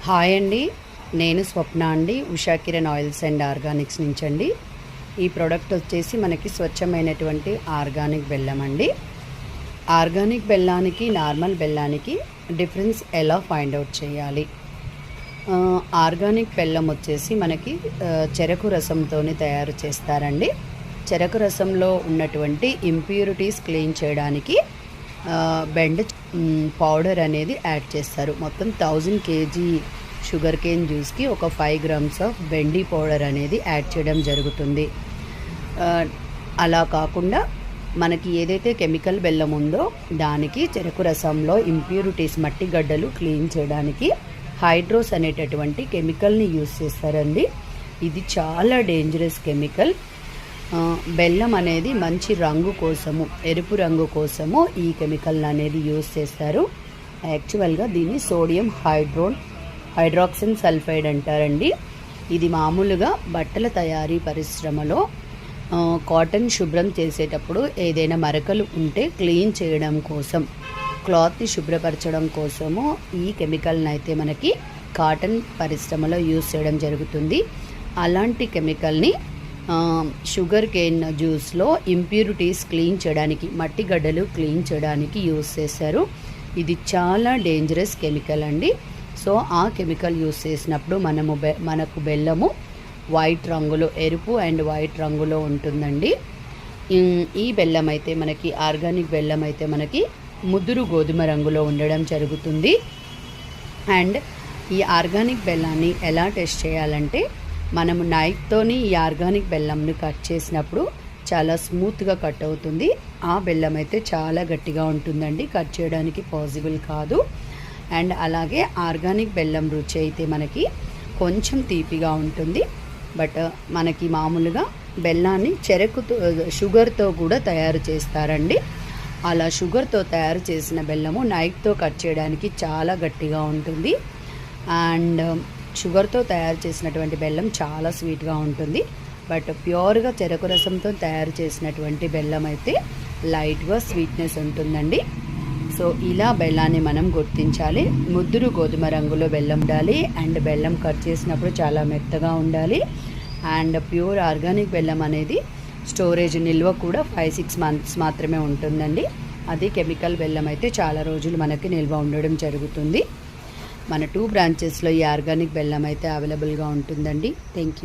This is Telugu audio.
హాయ్ అండి, నేను స్వప్న అండి, Usha Kiran oils and Organics నుంచి అండి. ఈ ప్రోడక్ట్ వచ్చేసి మనకి స్వచ్ఛమైనటువంటి ఆర్గానిక్ బెల్లం అండి. ఆర్గానిక్ బెల్లానికి నార్మల్ బెల్లానికి డిఫరెన్స్ ఎలా ఫైండ్ అవుట్ చేయాలి? ఆర్గానిక్ బెల్లం వచ్చేసి మనకి చెరకు రసంతోనే తయారు చేస్తారండి. చెరకు రసంలో ఉన్నటువంటి ఇంప్యూరిటీస్ క్లీన్ చేయడానికి బెండ్ పౌడర్ అనేది యాడ్ చేస్తారు. మొత్తం 1000 kg షుగర్ కేన్ జ్యూస్కి ఒక 5 grams ఆఫ్ బెండి పౌడర్ అనేది యాడ్ చేయడం జరుగుతుంది. అలా కాకుండా మనకి ఏదైతే కెమికల్ బెల్లం ఉందో దానికి చెరకు రసంలో ఇంప్యూరిటీస్ మట్టి గడ్డలు క్లీన్ చేయడానికి హైడ్రోస్ అనేటటువంటి కెమికల్ని యూస్ చేస్తారండి. ఇది చాలా డేంజరస్ కెమికల్. బెల్లం అనేది మంచి రంగు కోసము, ఎరుపు రంగు కోసము ఈ కెమికల్ అనేది యూస్ చేస్తారు. యాక్చువల్గా దీన్ని సోడియం హైడ్రాక్సిన్ సల్ఫైడ్ అంటారండి. ఇది మామూలుగా బట్టల తయారీ పరిశ్రమలో కాటన్ శుభ్రం చేసేటప్పుడు ఏదైనా మరకలు ఉంటే క్లీన్ చేయడం కోసం, క్లాత్ని శుభ్రపరచడం కోసము ఈ కెమికల్ని అయితే మనకి కాటన్ పరిశ్రమలో యూస్ చేయడం జరుగుతుంది. అలాంటి కెమికల్ని షుగర్ కేన్ జ్యూస్లో ఇంప్యూరిటీస్ క్లీన్ చేయడానికి, మట్టి గడ్డలు క్లీన్ చేయడానికి యూస్ చేశారు. ఇది చాలా డేంజరస్ కెమికల్ అండి. సో ఆ కెమికల్ యూస్ చేసినప్పుడు మనకు బెల్లము వైట్ రంగులో, ఎరుపు అండ్ వైట్ రంగులో ఉంటుందండి. ఈ బెల్లం అయితే మనకి, ఆర్గానిక్ బెల్లం అయితే మనకి ముదురు గోధుమ రంగులో ఉండడం జరుగుతుంది. అండ్ ఈ ఆర్గానిక్ బెల్లాన్ని ఎలా టెస్ట్ చేయాలంటే, మనము నైఫ్తోని ఈ ఆర్గానిక్ బెల్లంని కట్ చేసినప్పుడు చాలా స్మూత్గా కట్ అవుతుంది. ఆ బెల్లం అయితే చాలా గట్టిగా ఉంటుందండి, కట్ చేయడానికి పాసిబుల్ కాదు. అండ్ అలాగే ఆర్గానిక్ బెల్లం రుచి అయితే మనకి కొంచెం తీపిగా ఉంటుంది. బట్ మనకి మామూలుగా బెల్లాన్ని షుగర్తో కూడా తయారు చేస్తారండి. అలా షుగర్తో తయారు చేసిన బెల్లము నైఫ్తో కట్ చేయడానికి చాలా గట్టిగా ఉంటుంది. అండ్ షుగర్తో తయారు చేసినటువంటి బెల్లం చాలా స్వీట్గా ఉంటుంది. బట్ ప్యూర్గా చెరకు రసంతో తయారు చేసినటువంటి బెల్లం అయితే లైట్గా స్వీట్నెస్ ఉంటుందండి. సో ఇలా బెల్లాన్ని మనం గుర్తించాలి. ముదురు గోధుమ రంగులో బెల్లం ఉండాలి. అండ్ బెల్లం కట్ చేసినప్పుడు చాలా మెత్తగా ఉండాలి. అండ్ ప్యూర్ ఆర్గానిక్ బెల్లం అనేది స్టోరేజ్ నిల్వ కూడా 5-6 months మాత్రమే ఉంటుందండి. అది కెమికల్ బెల్లం అయితే చాలా రోజులు మనకి నిల్వ ఉండడం జరుగుతుంది. మన 2 branches ఈ ఆర్గానిక్ బెల్లం అయితే అవైలబుల్గా ఉంటుందండి. Thank you.